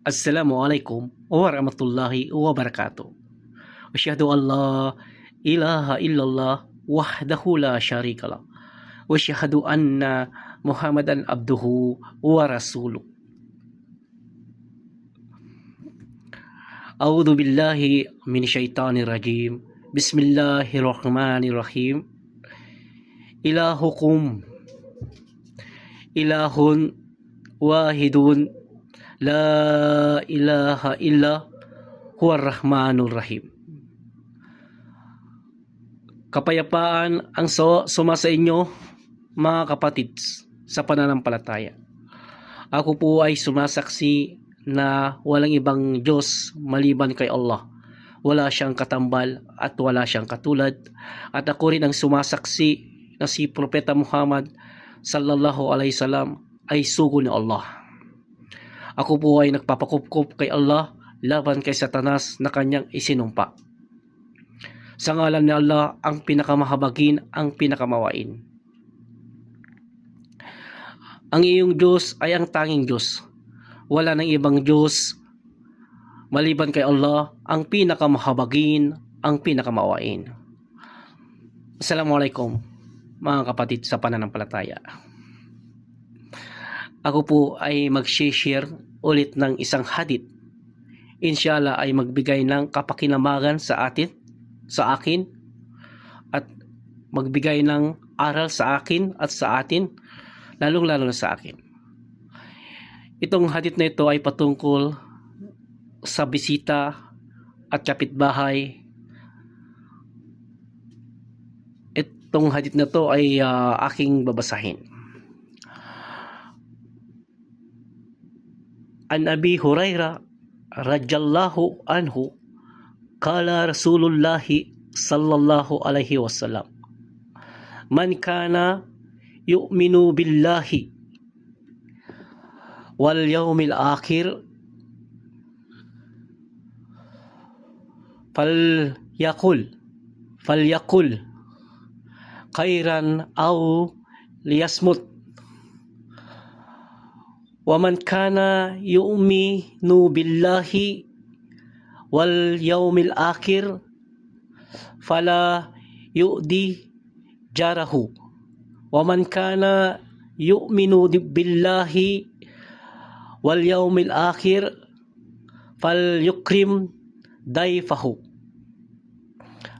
Assalamualaikum warahmatullahi wabarakatuh. Asyhadu an la ilaha illallah wahdahu la syarikalah. Wa asyhadu anna Muhammadan abduhu wa rasuluh. A'udzu billahi minasyaitonir rajim. Bismillahirrahmanirrahim. Ilahukum ilahun wahidun la ilaha illa huwar rahmanur rahim. Kapayapaan ang suma sa inyo, mga kapatid, sa pananampalataya. Ako po ay sumasaksi na walang ibang Diyos maliban kay Allah. Wala siyang katambal at wala siyang katulad. At ako rin ang sumasaksi na si Propeta Muhammad sallallahu alaihi wasallam ay sugo ni Allah. Ako po ay nagpapakupkup kay Allah laban kay Satanas na kanyang isinumpa. Sa ngalan ni Allah, ang pinakamahabagin, ang pinakamawain. Ang iyong Diyos ay ang tanging Diyos. Wala nang ibang Diyos maliban kay Allah, ang pinakamahabagin, ang pinakamawain. Assalamualaikum, mga kapatid sa pananampalataya. Ako po ay mag-share ulit ng isang hadith. Inshallah ay magbigay ng kapakinamagan sa akin at magbigay ng aral sa akin at sa atin, lalong-lalo na sa akin. Itong hadith na ito ay patungkol sa bisita at kapitbahay. Itong hadith na ito ay aking babasahin. An Abi Hurairah radhiyallahu anhu qala Rasulullah sallallahu alaihi wasallam, man kana yu'minu billahi wal yawmil akhir falyakul khairan aw liyasmut. Wa man kana yu'minu billahi wal yawmil akhir fala yu'di jarahu. Wa man kana yu'minu billahi wal yawmil akhir falyukrim dayfahu.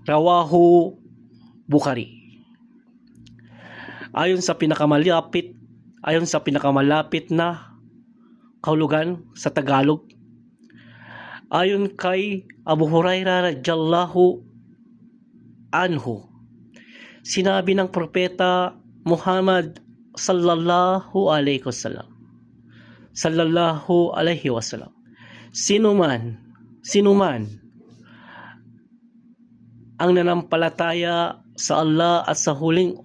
Rawahu Bukhari. Ayon sa pinakamalapit na kahulugan sa Tagalog, ayon kay Abu Hurairah radhiyallahu anhu, sinabi ng Propeta Muhammad sallallahu alaihi wasallam, sino man ang nanampalataya sa Allah at sa huling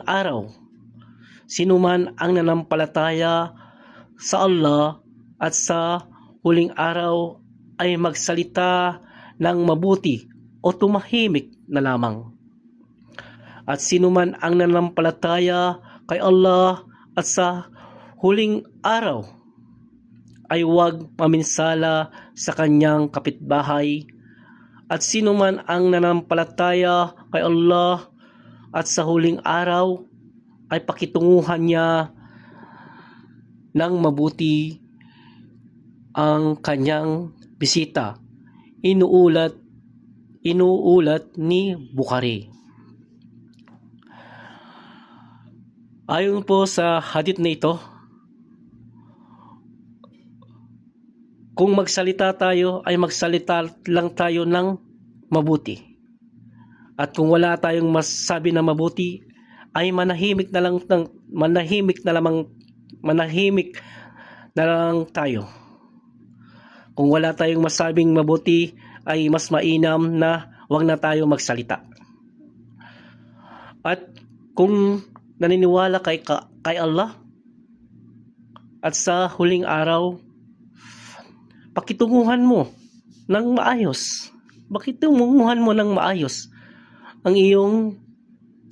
araw, sino man ang nanampalataya sa Allah at sa huling araw ay magsalita ng mabuti o tumahimik na lamang. At sino man ang nanampalataya kay Allah at sa huling araw ay huwag maminsala sa kanyang kapitbahay. At sino man ang nanampalataya kay Allah at sa huling araw ay pakitunguhan niya ng mabuti ang kanyang bisita. Inuulat ni Bukhari. Ayon po sa hadith na ito, kung magsalita tayo ay magsalita lang tayo ng mabuti. At kung wala tayong masasabi na mabuti ay manahimik na lang tayo. Kung wala tayong masabing mabuti ay mas mainam na wag na tayo magsalita. At kung naniniwala kay Allah at sa huling araw, pakitunguhan mo ng maayos. Ang iyong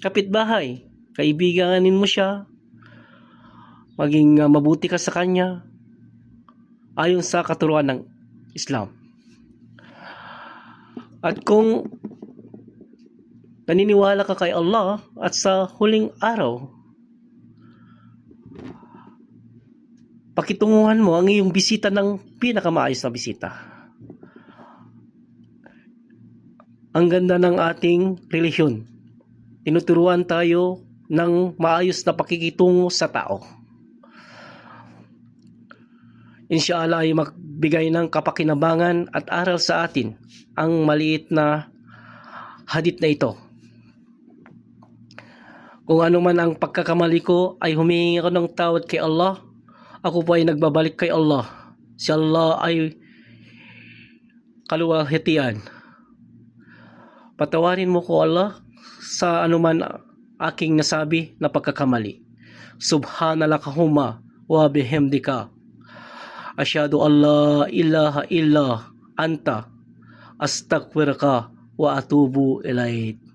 kapitbahay. Kaibiganin mo siya. Maging mabuti ka sa kanya. ayon sa katuruan ng Islam. At kung naniniwala ka kay Allah at sa huling araw, pakitunguhan mo ang iyong bisita ng pinakamaayos na bisita. Ang ganda ng ating relihiyon. Tinuturuan tayo ng maayos na pakikitungo sa tao. Inshallah ay magbigay ng kapakinabangan at aral sa atin ang maliit na hadith na ito. Kung ano man ang pagkakamali ko, ay humingi ako ng tawad kay Allah. Ako po ay nagbabalik kay Allah. Si Allah ay kaluwalhatian. Patawarin mo ko Allah sa anuman aking nasabi na pagkakamali. Subhanallahumma wa bihamdika. Asyhadu an la ilaha illa anta astaghfiruka wa atubu ilaik.